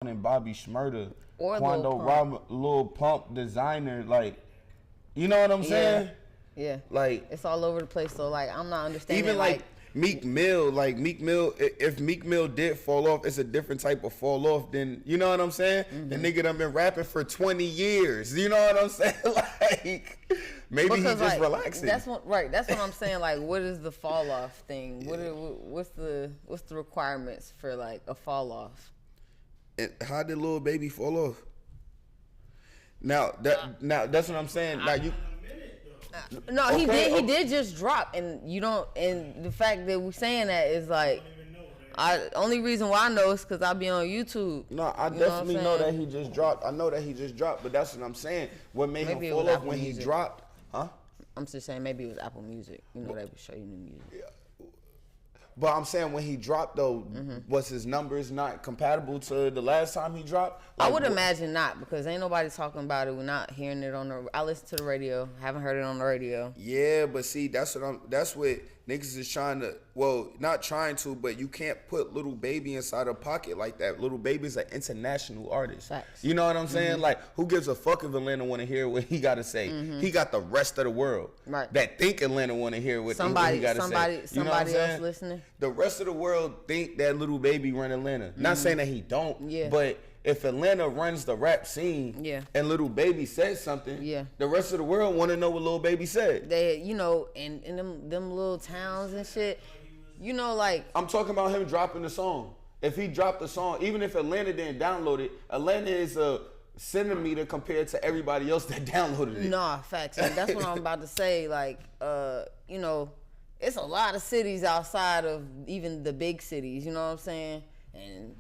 and Bobby Shmurda, Or Quando Lil Pump, designer, like, you know what I'm saying? Yeah. Like, it's all over the place. So like, I'm not understanding. Even like Meek Mill, if Meek Mill did fall off, it's a different type of fall off than, you know what I'm saying? The nigga done been rapping for 20 years. You know what I'm saying? Like, maybe he just like, relaxing. That's what I'm saying. Like, what is the fall off thing? What's the requirements for like a fall off? And how did Lil Baby fall off? Now that's what I'm saying. Now you. No, okay, he did just drop, and you don't. And the fact that we're saying that is like, only reason why I know is because I be on YouTube. No, I definitely know that he just dropped. I know that he just dropped, but that's what I'm saying. What made him fall off when he dropped? Huh? I'm just saying maybe it was Apple Music. You know, they would show you new music. Yeah. But I'm saying when he dropped though, was his numbers not compatible to the last time he dropped? Like, I would imagine not, because ain't nobody talking about it. We're not hearing it on the. I listen to the radio, haven't heard it on the radio. Yeah, but see, that's what niggas is trying to. Well, not trying to, but you can't put Lil Baby inside a pocket like that. Lil Baby's an international artist. Facts. You know what I'm saying? Like, who gives a fuck if Atlanta want to hear what he got to say? He got the rest of the world that think Atlanta want to hear what he got to say. Somebody else listening. The rest of the world think that Lil Baby run Atlanta. Not saying that he don't, but if Atlanta runs the rap scene and Lil Baby says something, the rest of the world want to know what Lil Baby said. They, you know, in them little towns and shit, you know, like. I'm talking about him dropping the song. If he dropped the song, even if Atlanta didn't download it, Atlanta is a centimeter compared to everybody else that downloaded it. Nah, facts. And that's what I'm about to say. Like, you know, it's a lot of cities outside of even the big cities, you know what I'm saying? And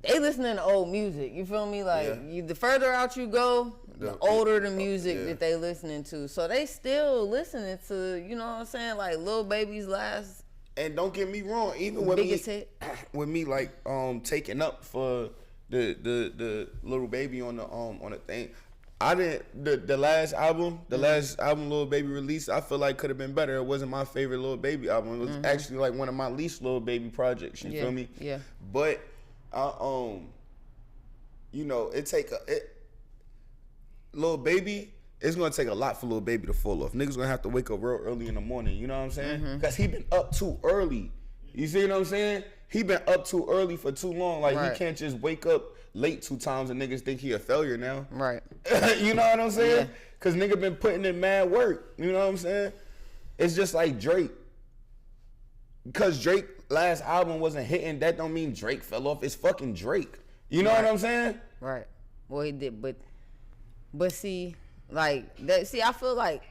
they listening to old music, you feel me? Like, the further out you go, the older the music that they listening to. So they still listening to, you know what I'm saying? Like, Lil Baby's last. And don't get me wrong, even with me like taking up for the Lil Baby on the thing. I didn't the last album Lil Baby released, I feel like could have been better. It wasn't my favorite Lil Baby album. It was actually like one of my least Lil Baby projects. You feel me? Yeah. But you know, Lil Baby. It's gonna take a lot for Lil Baby to fall off. Niggas gonna have to wake up real early in the morning. You know what I'm saying? Because he been up too early. You see what I'm saying? He been up too early for too long. Like, he can't just wake up late 2 times and niggas think he a failure now. Right. You know what I'm saying? Because nigga been putting in mad work. You know what I'm saying? It's just like Drake. Because Drake last album wasn't hitting, that don't mean Drake fell off. It's fucking Drake. You know what I'm saying? Right. Well, he did, but see, like that. See, I feel like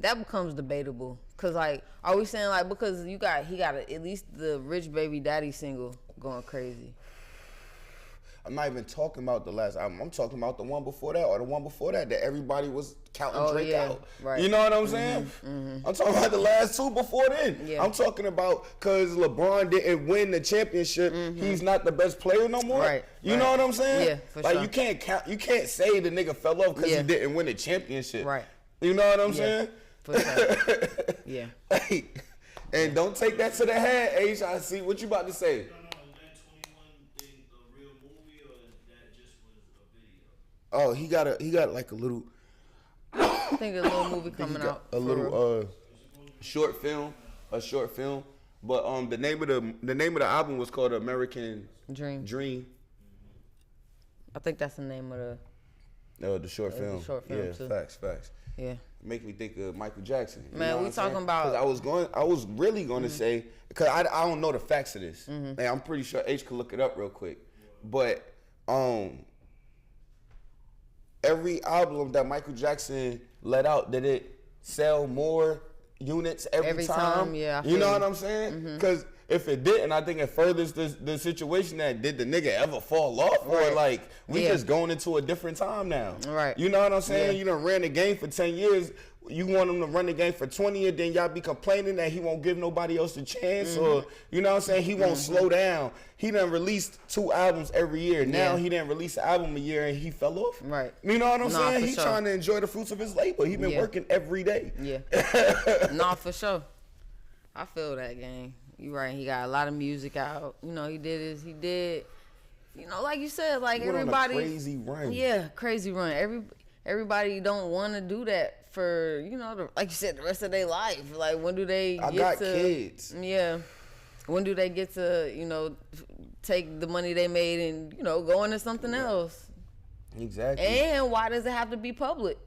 that becomes debatable. Cause like, are we saying like because he got at least the Rich Baby Daddy single going crazy? I'm not even talking about the last album. I'm talking about the one before that or the one before that everybody was counting Drake out. Right. You know what I'm saying? I'm talking about the last 2 before then. Yeah. I'm talking about because LeBron didn't win the championship. He's not the best player no more. Right. You know what I'm saying? Yeah, for like, sure. You can't say the nigga fell off because he didn't win the championship. Right. You know what I'm saying? For sure. Yeah. Hey, and don't take that to the head, H. I see what you about to say. Oh, he got like a little. I think a little movie coming out. A little short film, But the name of the album was called American Dream. I think that's the name of the short film. The short film too. Facts. Yeah. Make me think of Michael Jackson. Man, we talking about. Cause I was really going to say, cause I don't know the facts of this. Like, I'm pretty sure H could look it up real quick, but every album that Michael Jackson let out, did it sell more units every time? Yeah. You know what I'm saying? Because if it didn't, I think it furthers the situation that did the nigga ever fall off, or like we just going into a different time now. Right. You know what I'm saying? You done ran the game for 10 years. You want him to run the game for 20 and then y'all be complaining that he won't give nobody else a chance, or you know what I'm saying? He won't slow down. He done released 2 albums every year. Now he didn't release an album a year and he fell off. Right. You know what I'm saying? He's trying to enjoy the fruits of his labor. He been working every day. Yeah. Nah, for sure. I feel that, gang. You right. He got a lot of music out. You know, he did you know, like you said, like Went everybody. On a crazy run. Yeah, crazy run. Everybody don't want to do that for, you know, like you said, the rest of their life. Like, when do they I got kids. Yeah. When do they get to, you know, take the money they made and, you know, go into something else? Exactly. And why does it have to be public?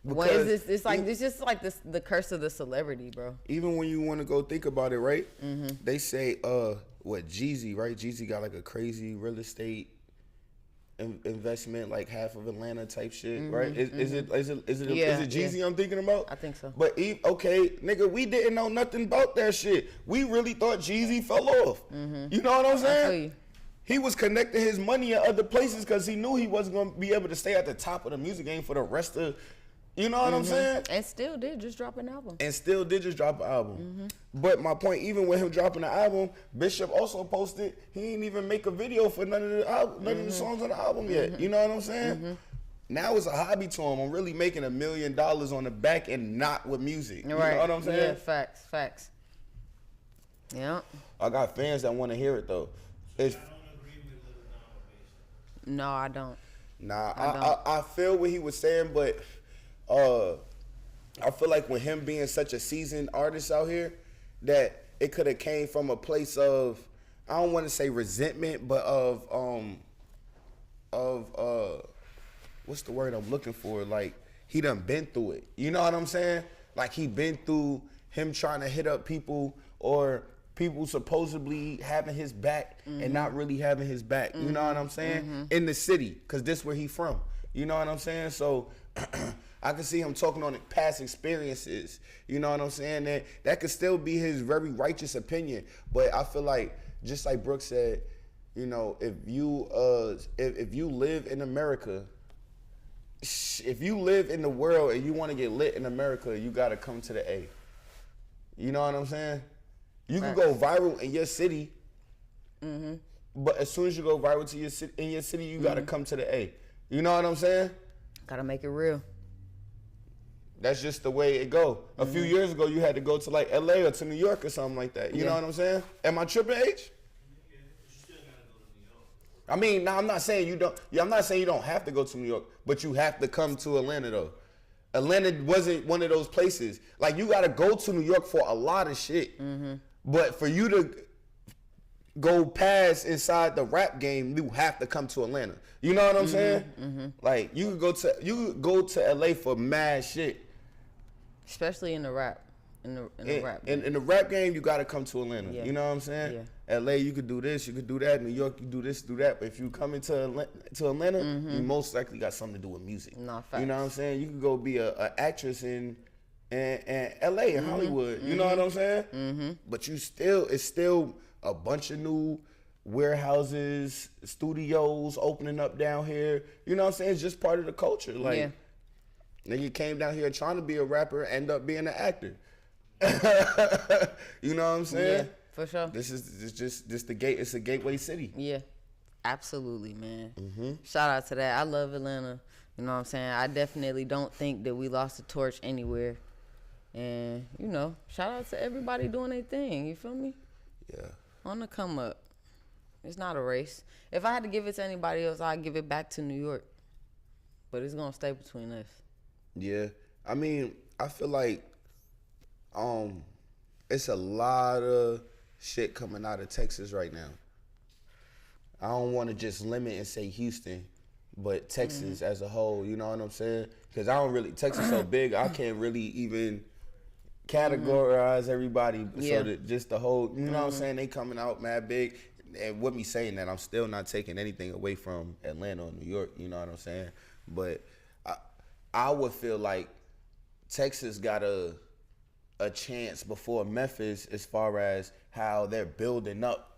Because it's just like this, the curse of the celebrity, bro. Even when you want to go think about it, right? Mm-hmm. They say, Jeezy, right? Jeezy got like a crazy real estate investment, like half of Atlanta type shit, right? Is it Jeezy I'm thinking about? I think so. But okay, nigga, we didn't know nothing about that shit. We really thought Jeezy fell off. You know what I'm saying? I feel you. He was connecting his money at other places because he knew he wasn't gonna be able to stay at the top of the music game for the rest of. You know what I'm saying? And still did just drop an album. But my point, even with him dropping the album, Bishop also posted he didn't even make a video for none of the songs on the album yet. You know what I'm saying? Now it's a hobby to him. I'm really making $1 million on the back and not with music. You know what I'm saying? Yeah, facts. Yeah. I got fans that want to hear it though. I don't agree with Lil Don. No, I don't. Nah, I feel what he was saying, but I feel like with him being such a seasoned artist out here, that it could have came from a place of, I don't want to say resentment, but of what's the word I'm looking for? Like, he done been through it. You know what I'm saying? Like, he been through him trying to hit up people, or people supposedly having his back and not really having his back. You know what I'm saying? In the city, because this where he from. You know what I'm saying? So I can see him talking on past experiences. You know what I'm saying? That could still be his very righteous opinion. But I feel like, just like Brooke said, you know, if you live in America, if you live in the world and you want to get lit in America, you got to come to the A. You know what I'm saying? You can go viral in your city, but as soon as you go viral to your city, you got to come to the A. You know what I'm saying? Gotta make it real. That's just the way it go. A few years ago, you had to go to like LA or to New York or something like that. You know what I'm saying? Am I tripping, H? I mean, now I'm not saying you don't. I'm not saying you don't have to go to New York, but you have to come to Atlanta though. Atlanta wasn't one of those places. Like, you got to go to New York for a lot of shit. But for you to go past inside the rap game, you have to come to Atlanta. You know what I'm saying? Like, you could go to LA for mad shit. Especially in the rap. In the rap game, you got to come to Atlanta. Yeah. You know what I'm saying? Yeah. LA, you could do this, you could do that. New York, you do this, do that. But if you come into Atlanta, you most likely got something to do with music. No, facts. You know what I'm saying? You could go be a actress in LA and Hollywood. You know what I'm saying? But it's still a bunch of new warehouses, studios opening up down here. You know what I'm saying? It's just part of the culture. Like, nigga came down here trying to be a rapper, end up being an actor. You know what I'm saying? Yeah, for sure. This is the gate. It's a gateway city. Yeah, absolutely, man. Shout out to that. I love Atlanta. You know what I'm saying? I definitely don't think that we lost the torch anywhere. And, you know, shout out to everybody doing their thing. You feel me? Yeah. On the come up. It's not a race. If I had to give it to anybody else, I'd give it back to New York. But it's gonna stay between us. Yeah. I mean, I feel like it's a lot of shit coming out of Texas right now. I don't want to just limit and say Houston, but Texas as a whole, you know what I'm saying? Because Texas so big, I can't really even categorize everybody. So that just the whole, you know what I'm saying? They coming out mad big. And with me saying that, I'm still not taking anything away from Atlanta or New York, you know what I'm saying? But I would feel like Texas got a chance before Memphis as far as how they're building up.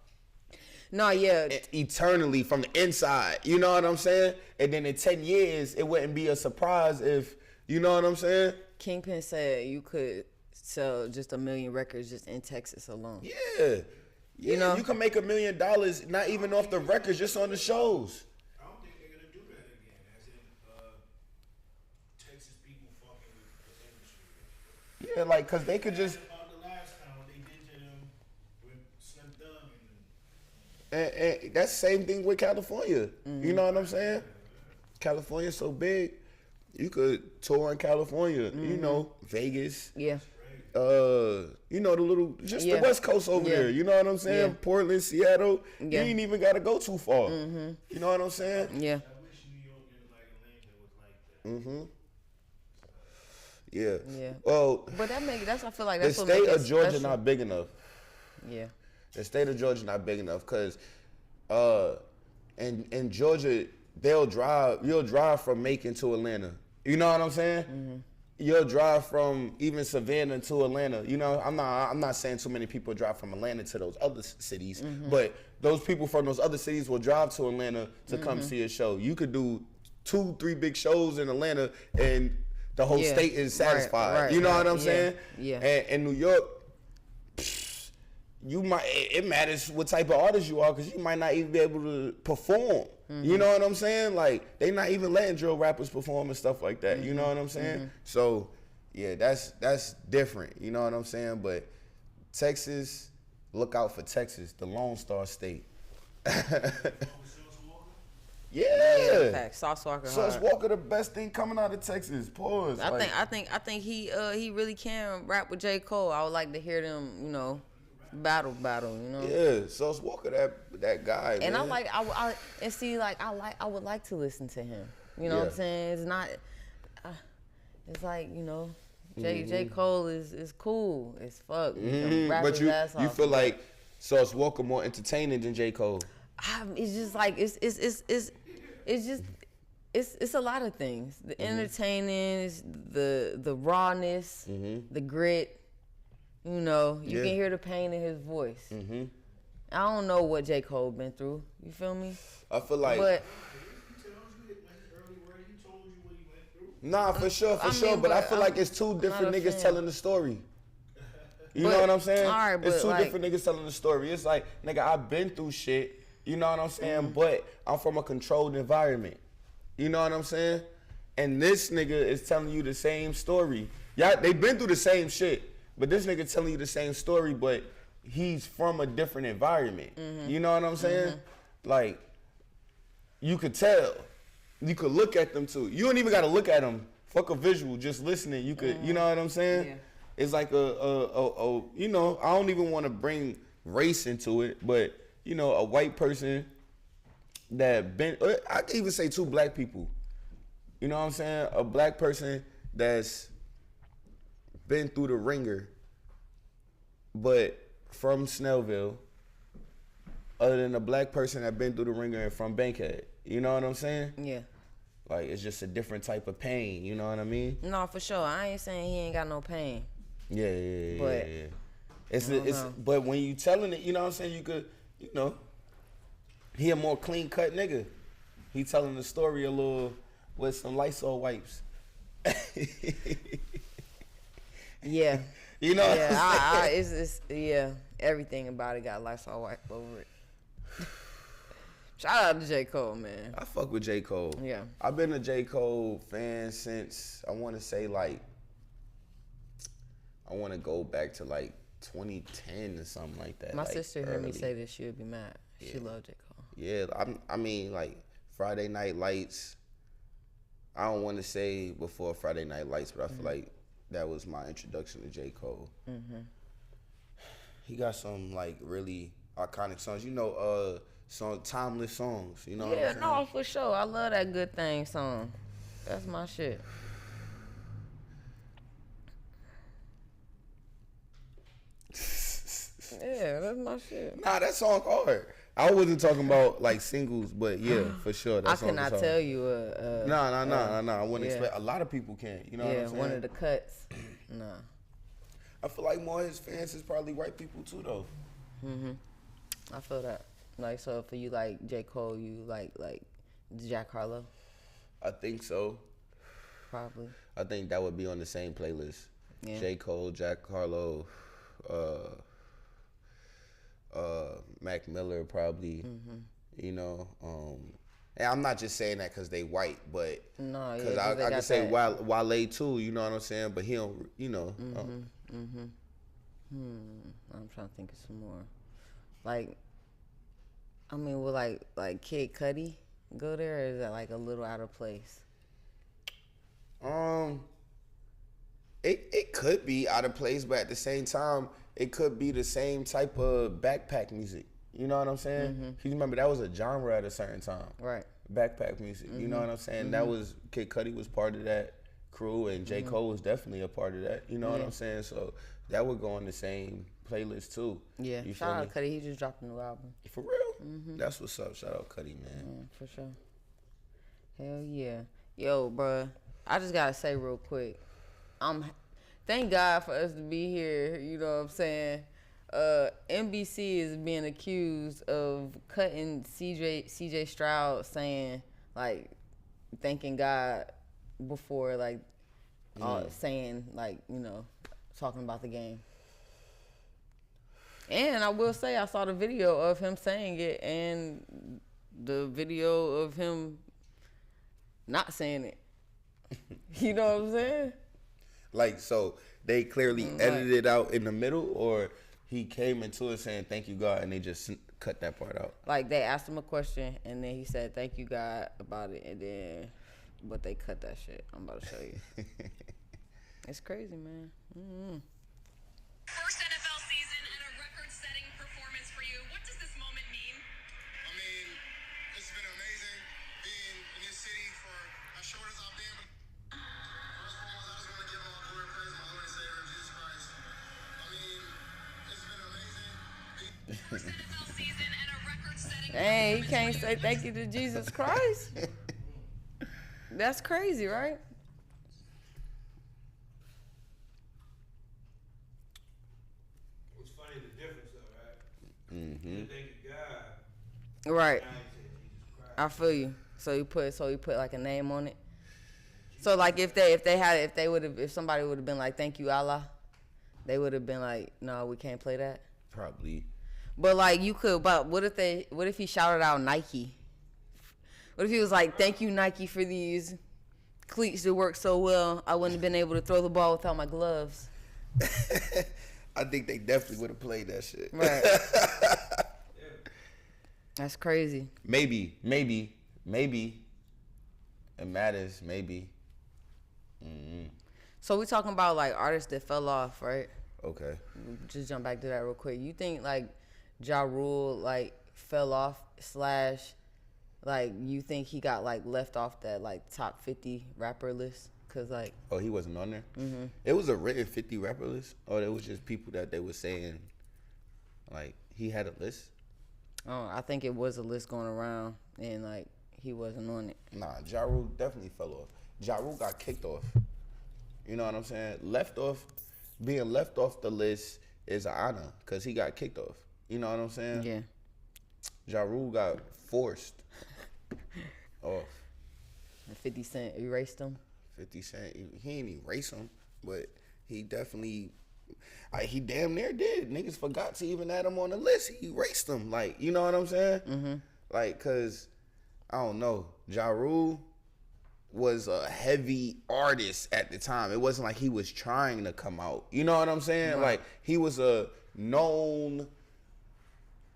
No, yeah. Eternally from the inside, you know what I'm saying? And then in 10 years, it wouldn't be a surprise if, you know what I'm saying? Kingpin said you could sell just 1 million records just in Texas alone. Yeah. You know, you can make $1 million not even off the records, just on the shows. I don't think they're gonna do that again. As in, Texas people fucking with the industry. Yeah, like, cause they could just. About the last time they did to them with Slim Thug And that's the same thing with California. You know what I'm saying? California's so big, you could tour in California. You know, Vegas. Yeah. You know, the West Coast over there. You know what I'm saying? Yeah. Portland, Seattle. Yeah. You ain't even got to go too far. You know what I'm saying? Yeah. I wish New York and like Atlanta was like that. Yeah. Yeah. Well, But that's I feel like the that's what state makes of it Georgia special. not big enough. Yeah. The state of Georgia not big enough because, in Georgia, you'll drive from Macon to Atlanta. You know what I'm saying? You'll drive from even Savannah to Atlanta. You know, I'm not saying too many people drive from Atlanta to those other cities, but those people from those other cities will drive to Atlanta to come see a show. You could do 2-3 big shows in Atlanta and the whole state is satisfied. Right, you know right. what I'm saying? Yeah. And in New York, it matters what type of artist you are because you might not even be able to perform. You know what I'm saying? Like, they not even letting drill rappers perform and stuff like that. You know what I'm saying? So, yeah, that's different. You know what I'm saying? But Texas, look out for Texas, the Lone Star State. Yeah. Facts. Sauce Walker. Sauce hard. Walker, the best thing coming out of Texas. Pause. I think he really can rap with J. Cole. I would like to hear them, you know, battle, you know. Yeah, Sauce Walker, that guy. And man. I would like to listen to him. You know what I'm saying? It's not. It's like, you know, J. Cole is cool as fuck. You can rap But his you ass off. feel like Sauce Walker more entertaining than J. Cole. It's just like it's a lot of things. The entertaining, the rawness, the grit. You know, you can hear the pain in his voice. I don't know what J. Cole been through. You feel me? I feel like. But Nah, for sure. But I feel like it's two different not a niggas fan. telling the story. You know what I'm saying? all right, it's but two like- different niggas telling the story. It's like, nigga, I've been through shit. You know what I'm saying? But I'm from a controlled environment. You know what I'm saying? And this nigga is telling you the same story. Yeah, they been through the same shit. But this nigga telling you the same story, but he's from a different environment. You know what I'm saying? Like, you could tell. You could look at them too. You don't even gotta look at them. Fuck a visual, just listening. You could, you know what I'm saying? Yeah. It's like you know, I don't even want to bring race into it, but you know, a white person that been, I can even say 2 black people. You know what I'm saying? A black person that's been through the ringer, but from Snellville, other than a black person that been through the ringer and from Bankhead. You know what I'm saying? yeah. Like, it's just a different type of pain. You know what I mean? No, for sure. I ain't saying he ain't got no pain. Yeah. But- It's but when you telling it, you know what I'm saying? You could, you know, he a more clean cut nigga. He telling the story a little with some Lysol wipes. Yeah. You know what Yeah, I'm saying? it's everything about it got Lysol wipe over it. Shout out to J. Cole, man. I fuck with J. Cole. Yeah. I've been a J. Cole fan since, I want to say, like, I want to go back to, like, 2010 or something like that. My like, sister heard me early. say this, she would be mad. She loved J. Cole. Yeah, I mean, like, Friday Night Lights. I don't want to say before Friday Night Lights, but I feel like that was my introduction to J. Cole. He got some, like, really iconic songs. You know, some timeless songs. You know what I'm saying? No, for sure. I love that Good Thing song. That's my shit. Yeah, that's my shit. Nah, that song hard. I wasn't talking about like singles, but yeah, for sure. That I song cannot is hard. tell you Nah. I wouldn't yeah. expect. A lot of people can't. You know what I'm saying? one of the cuts. Nah. I feel like more of his fans is probably white people too, though. I feel that. Like, so for you, like J. Cole, you like Jack Harlow, I think so. probably. I think that would be on the same playlist. Yeah. J. Cole, Jack Harlow, Mac Miller, probably. You know, and I'm not just saying that because they white, but No, yeah, because 'cause they I got can say that- Wale too. You know what I'm saying? But he don't. You know. I'm trying to think of some more. Like, I mean, will like Kid Cudi go there, or is that like a little out of place? It could be out of place, but at the same time, it could be the same type of backpack music. You know what I'm saying? Mm-hmm. You remember that was a genre at a certain time. Right. Backpack music. You know what I'm saying? That was Kid Cudi was part of that crew, and J. Cole was definitely a part of that. You know what I'm saying? So that would go on the same playlist too. Yeah. You Shout out feel me? Cudi. He just dropped a new album. For real? That's what's up. Shout out Cudi, man. For sure. Hell yeah. Yo, bruh. I just gotta say real quick. Thank God for us to be here. You know what I'm saying? NBC is being accused of cutting CJ Stroud, saying like thanking God before like saying like, you know, talking about the game. And I will say I saw the video of him saying it and the video of him not saying it. You know what I'm saying? Like, so they clearly edited it out in the middle, or he came into it saying thank you God and they just cut that part out? Like, they asked him a question and then he said thank you God about it, and then but they cut that shit. I'm about to show you. It's crazy, man. First NFL season and a record-setting performance for you. What does this moment mean? I mean, it's been amazing being in this city for as short as I've been. First and foremost, I just want to give all glory and praise to my Lord and Savior, Jesus Christ. I mean, it's been amazing. First NFL season and a record-setting Hey, you can't say thank you to Jesus Christ. That's crazy, right? It's funny the difference though, right? You think of God. Right. Now you say Jesus Christ. I feel you. So you put like a name on it. So like if somebody would have been like thank you Allah, they would have been like, no, we can't play that. Probably. But like you could. But what if he shouted out Nike? What if he was like, thank you Nike for these cleats that work so well? I wouldn't have been able to throw the ball without my gloves. I think they definitely would have played that shit. Right. That's crazy. Maybe. It matters, maybe. So we talking about like artists that fell off, right? Okay. Just jump back to that real quick. You think like Ja Rule like fell off / like you think he got like left off that like top 50 rapper list? Cause like Oh, he wasn't on there? It was a written 50 rapper list? Or it was just people that they were saying, like, he had a list? I think it was a list going around and like he wasn't on it. Nah, Ja Rule definitely fell off. Ja Rule got kicked off. You know what I'm saying? Being left off the list is an honor because he got kicked off. You know what I'm saying? Yeah. Ja Rule got forced off. And 50 Cent erased him. 50 Cent, he ain't erase him, but he definitely, he damn near did. Niggas forgot to even add him on the list. He erased him. Like, you know what I'm saying? Like, cause, I don't know, Ja Rule was a heavy artist at the time. It wasn't like he was trying to come out. You know what I'm saying? Right. Like, he was a known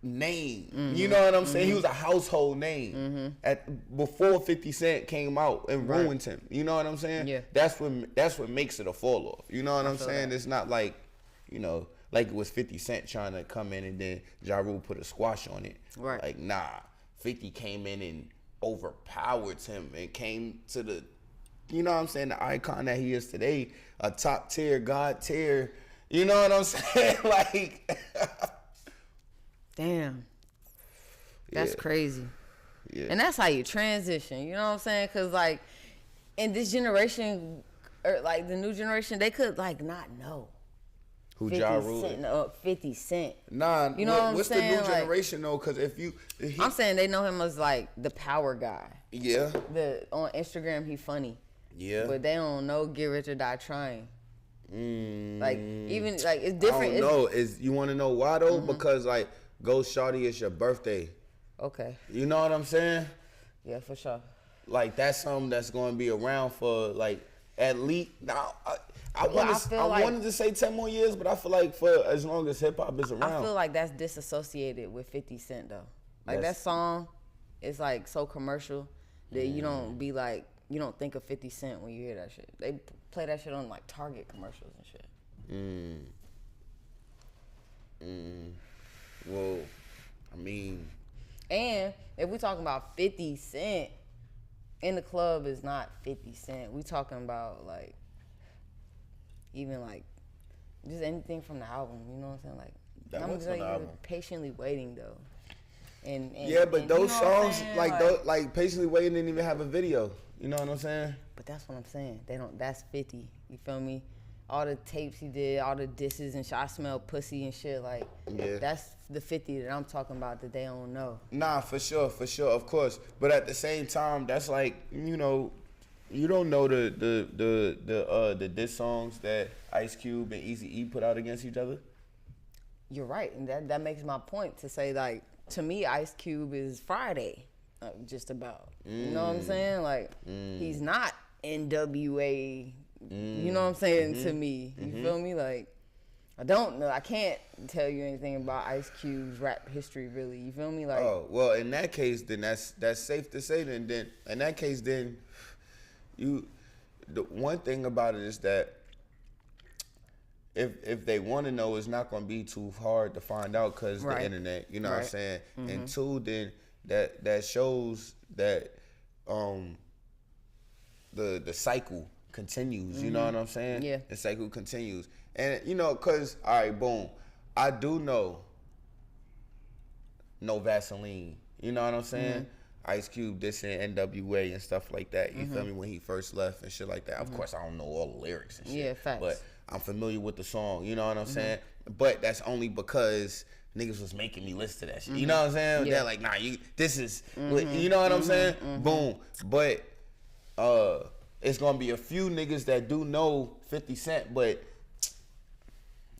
name. You know what I'm saying? He was a household name before 50 Cent came out and ruined him. You know what I'm saying? Yeah. That's what makes it a fall off. You know what I'm saying? It's not like, you know, like it was 50 Cent trying to come in and then Ja Rule put a squash on it. Right. Like, nah, 50 came in and overpowered him and came to the, you know what I'm saying, the icon that he is today, a top tier, God tier. You know what I'm saying? Like, damn. That's crazy. Yeah. And that's how you transition, you know what I'm saying? Because, like, in this generation, or, like, the new generation, they could, like, not know. Who Ja Rule? 50 Cent. Nah, you know what I'm what's saying? the new generation, though? Because I'm saying they know him as, like, the power guy. Yeah. On Instagram, he funny. Yeah. But they don't know Get Rich or Die Trying. Like, even, like, it's different. I don't know. You want to know why, though? Because, like, Ghost Shawty, it's your birthday. Okay. You know what I'm saying? Yeah, for sure. Like, that's something that's going to be around for, like, at least, now, I wanted to say 10 more years, but I feel like for as long as hip-hop is around. I feel like that's disassociated with 50 Cent, though. Like that song is like so commercial that you don't be like, you don't think of 50 Cent when you hear that shit. They play that shit on like Target commercials and shit. Well, I mean, and if we talking about 50 Cent in the club is not 50 Cent. We talking about like even like just anything from the album. You know what I'm saying? Like that I'm was like on the album. Patiently waiting though. And yeah, but and those you know songs, like Patiently Waiting didn't even have a video. You know what I'm saying? But that's what I'm saying. They don't. That's 50. You feel me? All the tapes he did, all the disses and shit. I smell pussy and shit. Like, that's the 50 that I'm talking about that they don't know. Nah, for sure, of course. But at the same time, that's like, you know, you don't know the diss songs that Ice Cube and Eazy-E put out against each other. You're right, and that makes my point to say, like, to me, Ice Cube is Friday, just about. You know what I'm saying? Like, he's not NWA. You know what I'm saying to me? You feel me? Like, I don't know. I can't tell you anything about Ice Cube's rap history, really. You feel me? Like, oh well, in that case, then that's safe to say. Then in that case, then the one thing about it is that if they want to know, it's not going to be too hard to find out because the internet. You know what I'm saying? And two, then that shows that the cycle continues. You know what I'm saying? Yeah. The cycle continues. And, you know, because, all right, boom, I do know No Vaseline. You know what I'm saying? Ice Cube dissing NWA and stuff like that. You feel me? When he first left and shit like that. Of course, I don't know all the lyrics and shit. Yeah, facts. But I'm familiar with the song. You know what I'm saying? But that's only because niggas was making me listen to that shit. You know what I'm saying? Yeah. They're like, nah, this is, you know what I'm saying? Boom. But it's going to be a few niggas that do know 50 Cent, but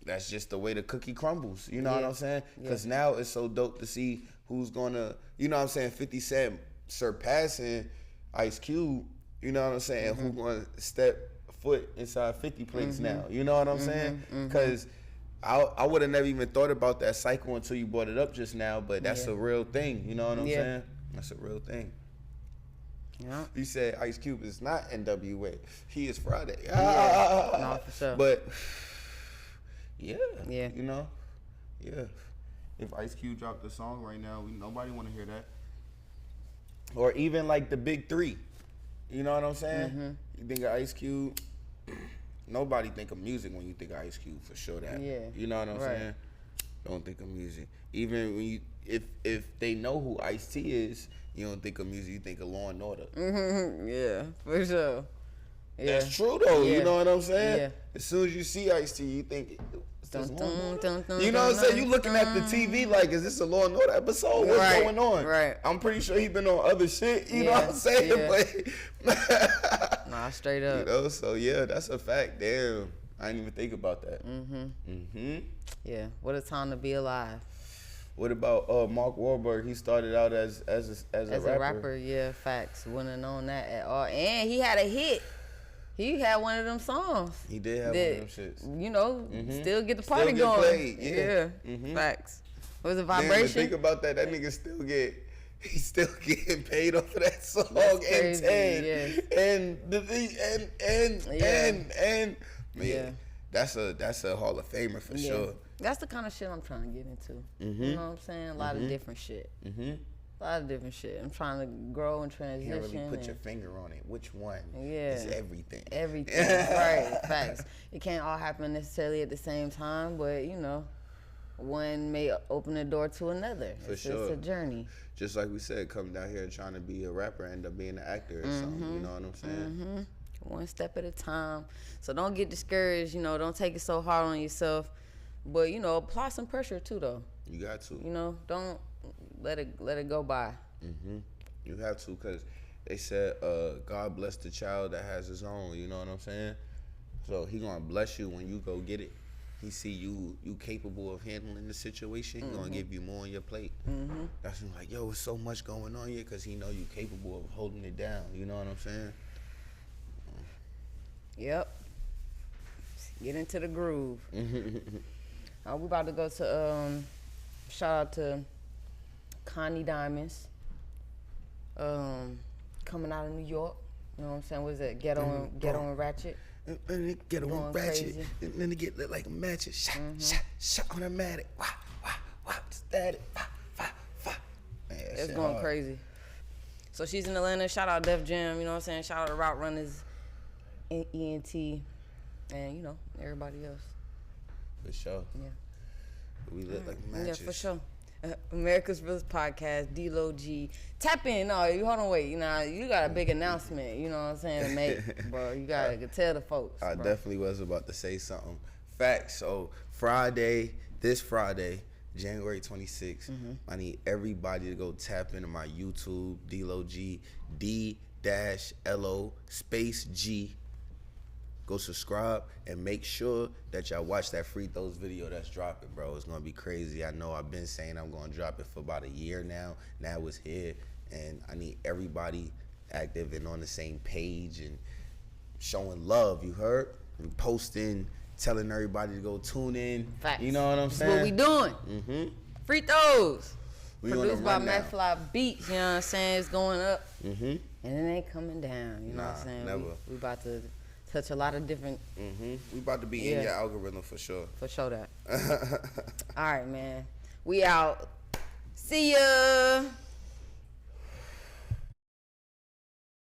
that's just the way the cookie crumbles. You know what I'm saying? Because now it's so dope to see who's going to, you know what I'm saying, 50 Cent surpassing Ice Cube, you know what I'm saying, who's going to step foot inside 50 plates now. You know what I'm saying? Because I would have never even thought about that cycle until you brought it up just now, but that's a real thing. You know what I'm saying? That's a real thing. Yeah. You said Ice Cube is not NWA. He is Friday. No, for sure. But, yeah. You know? Yeah. If Ice Cube dropped a song right now, nobody want to hear that. Or even like the big three. You know what I'm saying? You think of Ice Cube, nobody think of music when you think of Ice Cube, for sure that. Yeah. You know what I'm saying? Don't think of music. Even when you, if they know who Ice-T is, you don't think of music, you think of Law and Order. Yeah, for sure. Yeah. That's true though, you know what I'm saying? Yeah. As soon as you see Ice-T, you think, Dun, dun, dun, dun, you know what I'm saying? You dun, looking at the TV like, is this a Law and Order episode? What's going on? Right. I'm pretty sure he been on other shit, you know what I'm saying? But nah, straight up. you know, so yeah, that's a fact. Damn, I didn't even think about that. Yeah, what a time to be alive. What about Mark Wahlberg? He started out as a rapper. Yeah, facts. Wouldn't have known that at all. And he had a hit. He had one of them songs. He did have one of them shits. You know, still get the party Still get going. played, yeah. Facts. Was it Damn, Vibration? but think about that. That nigga he's still getting paid off of that song. That's crazy, man, that's a Hall of Famer for sure. That's the kind of shit I'm trying to get into. You know what I'm saying? A lot of different shit. A lot of different shit. I'm trying to grow and transition. You can't really put your finger on it. Which one? Yeah. It's everything. Everything. Right. Facts. It can't all happen necessarily at the same time, but you know, one may open the door to another. It's a journey. Just like we said, coming down here and trying to be a rapper, end up being an actor or something. You know what I'm saying? One step at a time. So don't get discouraged. You know, don't take it so hard on yourself. But you know, apply some pressure too, though. You got to. You know, don't let it go by. You have to, because they said God bless the child that has his own. You know what I'm saying? So he gonna bless you when you go get it. He see you capable of handling the situation. He gonna give you more on your plate. That's when like, yo, it's so much going on here, because he know you capable of holding it down. You know what I'm saying? Yep. Get into the groove. We about to go to shout out to Connie Diamonds. Coming out of New York. You know what I'm saying? What is it? Ghetto and Ratchet. And it get on ratchet, and then they get like a match. Shot on a matic. Wow, static. It's going crazy. So she's in Atlanta. Shout out Def Jam. You know what I'm saying? Shout out to Route Runners, ENT, and you know everybody else. For sure. Yeah. We look like matches. Yeah, for sure. America's Realest Podcast, D-Lo G. Tap in. No, you hold on, wait. You know, you got a big announcement, you know what I'm saying, to make, bro. You got to tell the folks. I bro. definitely was about to say something. Facts. So, this Friday, January 26th, I need everybody to go tap into my YouTube, D-Lo G, D-L-O space G. Go subscribe and make sure that y'all watch that Free Throws video that's dropping, bro. It's gonna be crazy. I know I've been saying I'm gonna drop it for about a year now. Now it's here, and I need everybody active and on the same page and showing love. You heard? Posting, telling everybody to go tune in. Facts. You know what I'm saying? That's what we doing. Mm-hmm. Free Throws. We Produced by McFly Beats. You know what I'm saying? It's going up, Mm-hmm. and it ain't coming down. You know what I'm saying? Never. We about to touch a lot of different. Mm-hmm. We about to be in your algorithm for sure. For sure that. All right, man. We out. See ya.